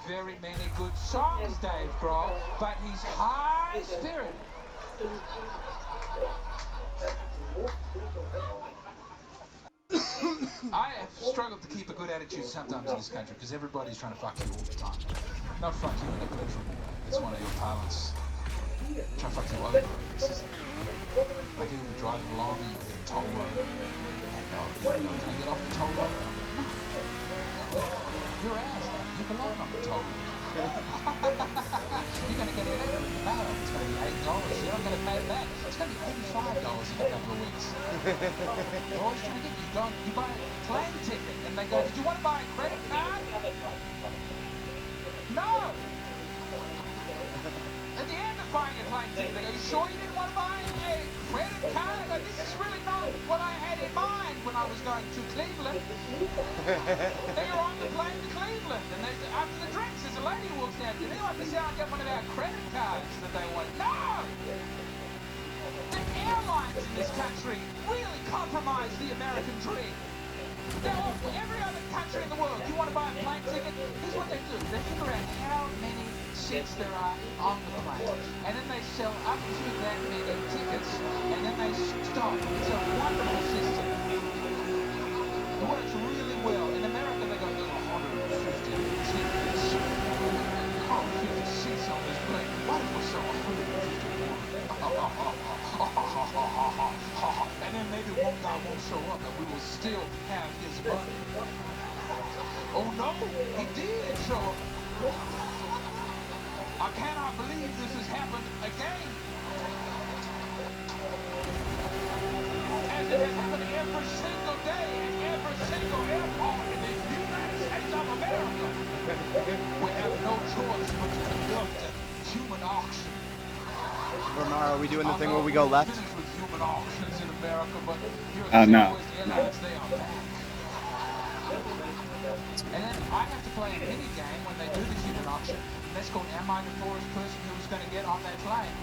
very many good songs, Dave Grohl, but he's high-spirited. I have struggled to keep a good attitude sometimes in this country because everybody's trying to fuck you all the time. Not fuck you in a pleasurable way. That's one of your parlance. Trying to fuck you over. Like you'll be driving along and you'll hit a toll road. And can I get off the toll road? No. Your ass, you belong on the toll road. You're going to get it later. No, it's going to be $8. You're not going to pay it back. It's going to be $85 in a couple of weeks. They're always trying to get you. You buy a plane ticket and they go, did you want to buy a credit card? No! At the end of buying a plane ticket, they go, you sure you didn't want to buy a credit card? I go, this is really not what I had in mind when I was going to Cleveland. Then you're on the plane to Cleveland, and after the drinks, there's a lady who walks down. Did anyone say I'll get one of our credit cards that they want? No! The airlines in this country really compromise the American dream. They're awful. Every other country in the world, you want to buy a plane ticket? Here's what they do. They figure out how many seats there are on the plane, and then they sell up to that many tickets, and then they stop. It's a wonderful system. It works really well. In America, they go, there's 150 tickets, 150 seats on this plane. Why don't we sell 150? And then maybe one guy won't show up, and we will still have his money. Oh no, he did show up. I cannot believe this has happened again. As it has happened every single day at every single airport in the United States of America. We have no choice but to conduct a human auction. Bernard, are we doing the thing where we go left? With human auctions in America, but no. And then I have to play a mini game when they do the human auction. That's called, am I the poorest person who was going to get on that plane?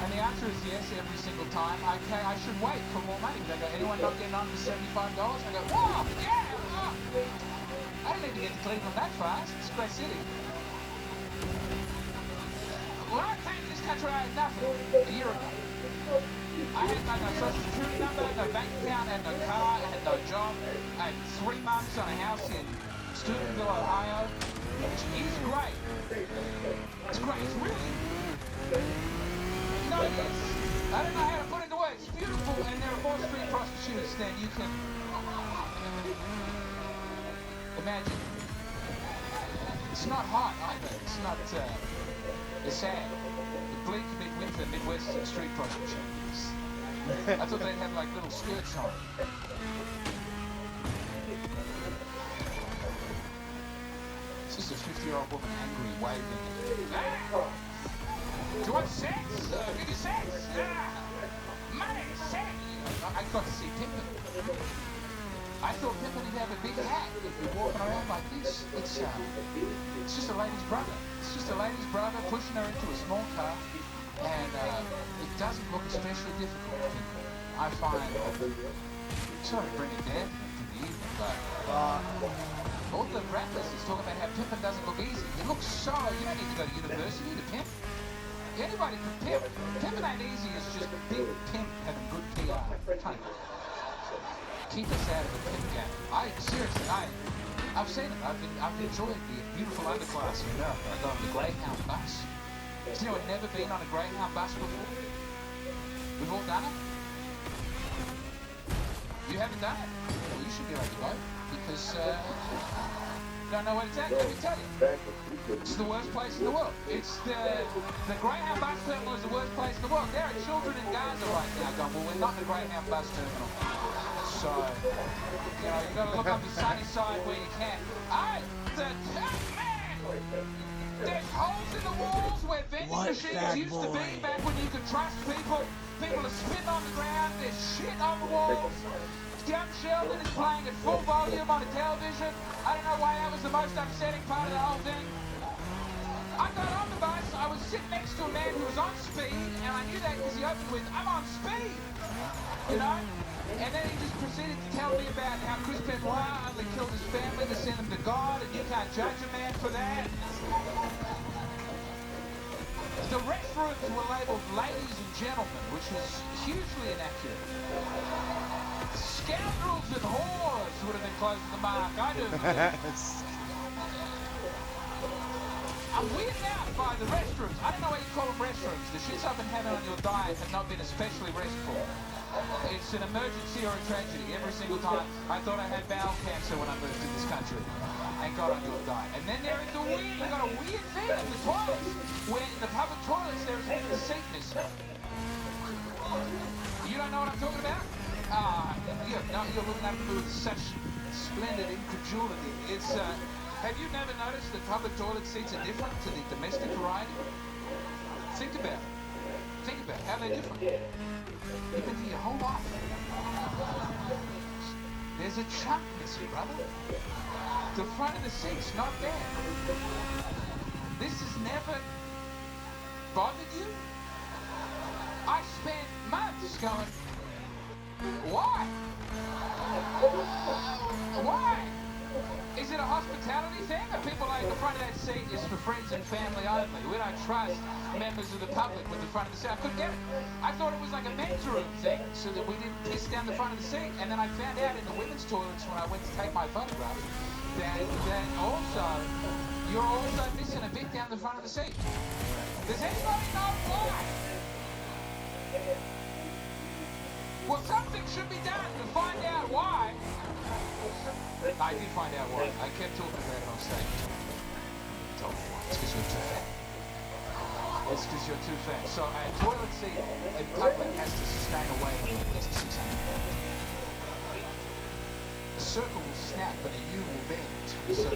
And the answer is yes every single time. Okay, I should wait for more money. They go, anyone not getting on for $75? I go, whoa, yeah! I don't need to get to Cleveland that fast. It's a great city. When I came to this country, I had nothing a year ago. I had no social security number, no bank account, I had no car, I had no job. I had 3 months on a house in Steubenville, Ohio, which is great. It's great, it's really... No, yes. I don't know how to put it into words. It's beautiful, and there are more street prostitutes than you can imagine. It's not hot either. It's not, it's sad. The bleak midwinter Midwestern street prostitutes. I thought they'd have like little skirts on. It's just a 50-year-old woman angry, waving. Ah! Do you want sex? Give you sex? Money, sex! I got to see Pippin. I thought Pippin would have a big hat if you're walking around like this. It's just a lady's brother. It's just a lady's brother pushing her into a small car, and it doesn't look especially difficult. I find, sorry to bring it down to the evening, but all the rappers is talking about how pimping doesn't look easy. It looks so, you don't need to go to university to pimp. Anybody can pimp. Pimping ain't easy, it's just a big pimp having good PR. Trying to keep us out of the pimp game. Seriously, I've seen it. I've enjoyed the beautiful underclass in America. I go on the Greyhound bus. Has anyone never been on a Greyhound bus before? We've all done it? You haven't done it? Well, you should be able to go, because don't know what it's at. Let me tell you. It's the worst place in the world. It's the Greyhound bus terminal is the worst place in the world. There are children in Gaza right now going, well, we're not the Greyhound bus terminal. So, you know, you've got to look on the sunny side where you can. Man! There's holes in the walls where vending machines used to be back when you could trust people. People are spitting on the ground. There's shit on the walls. Young Sheldon is playing at full volume on the television. I don't know why that was the most upsetting part of the whole thing. I got on the bus. I was sitting next to a man who was on speed, and I knew that because he opened with, I'm on speed. You know? And then he just proceeded to tell me about how Chris Benoit only killed his family to send him to God, and you can't judge a man for that. labeled ladies and gentlemen, which is hugely inaccurate. Scoundrels and whores would have been close to the mark. I do. I'm weirded out by the restrooms. I don't know why you call them restrooms. The shits I've been having on your diet have not been especially restful. It's an emergency or a tragedy every single time. I thought I had bowel cancer when I moved to this country and got on your diet. And then there is the weird, you got a weird thing in the toilets, where in the public toilets there is a bit of seat missing. You don't know what I'm talking about? You're looking at me with such splendid incredulity. It's, have you never noticed that public toilet seats are different to the domestic variety? Think about it. Think about it. How they're different. You've been here your whole life. There's a chunk missing, brother. The front of the seat's not there. This has never bothered you? I spent months going, why? Why? Is it a hospitality thing? Are people like the front of that seat is for friends and family only? We don't trust members of the public with the front of the seat. I couldn't get it. I thought it was like a men's room thing, so that we didn't piss down the front of the seat. And then I found out in the women's toilets when I went to take my photograph that also, you're also missing a bit down the front of the seat. Does anybody know why? Well, something should be done to find out why. I did find out why. I kept talking about it on stage. I told me why. It's because you're too fat. It's because you're too fat. So a toilet seat in public has to sustain a weight of at least 600 pounds. A circle will snap and a U will bend. So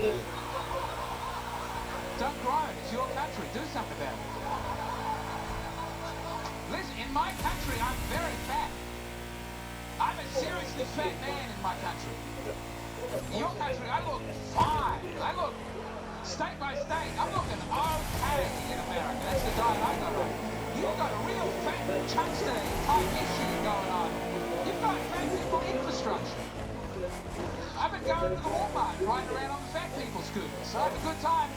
don't groan. It's your country. Do something about it. Listen, in my country, I'm very fat. I'm a seriously fat man in my country. In your country, I look fine. I look, state by state, I'm looking okay in America. That's the diet I got on. You've got a real fat chunkster type issue going on. You've got fat people infrastructure. I've been going to the Walmart, riding around on the fat people scooters. So I have a good time.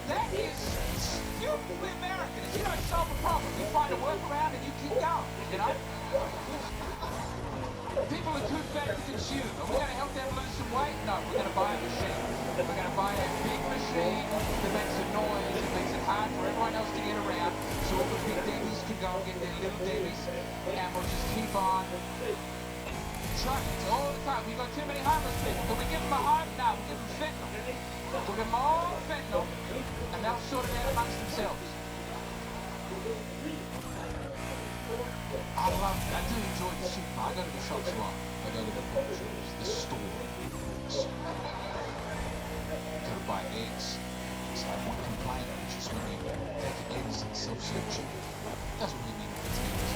That is stupidly American. If you don't solve a problem, you find a workaround and you keep going, you know? People are too fat to consume. Are we going to help them lose some weight? No, we're going to buy a machine. We're going to buy a big machine that makes a noise, that makes it hard for everyone else to get around, so all the big Debbie's can go and get their little Debbie's, and we'll just keep on trucking all the time. We've got too many homeless people. Can we give them a home? No, we'll give them fentanyl. We'll give them all fentanyl, and they'll sort it out amongst themselves. I do enjoy the supermarket. I go to the shops a lot. I go to the pawn shops, the store. Go to buy eggs. So I have one complaint, which is when you take eggs and self-serve chicken. Doesn't really mean it's eggs.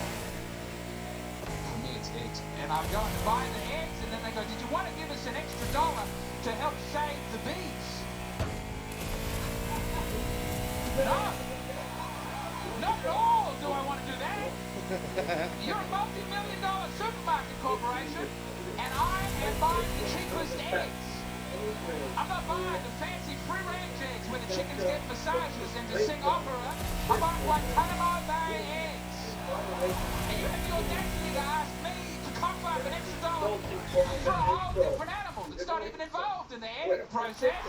For me, it's eggs. And I'm going to buy the eggs, and then they go, did you want to give us an extra $1 to help save the bees? No. Not at all do I want to do that. You're a multi-million-dollar supermarket corporation, and I am buying the cheapest eggs. I'm not buying the fancy free-range eggs where the chickens get massages and to sing opera. I'm buying Guantanamo Bay eggs. And you have the audacity to ask me to cough up an extra $1 for a whole different animal that's not even involved in the egg process.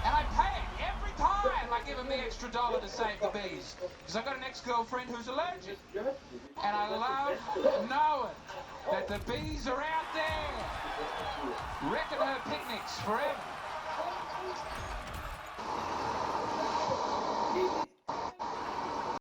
And I pay it every time I give them the extra $1 to save the bees. Because I've got an ex-girlfriend who's allergic. And I love knowing that the bees are out there wrecking her picnics forever.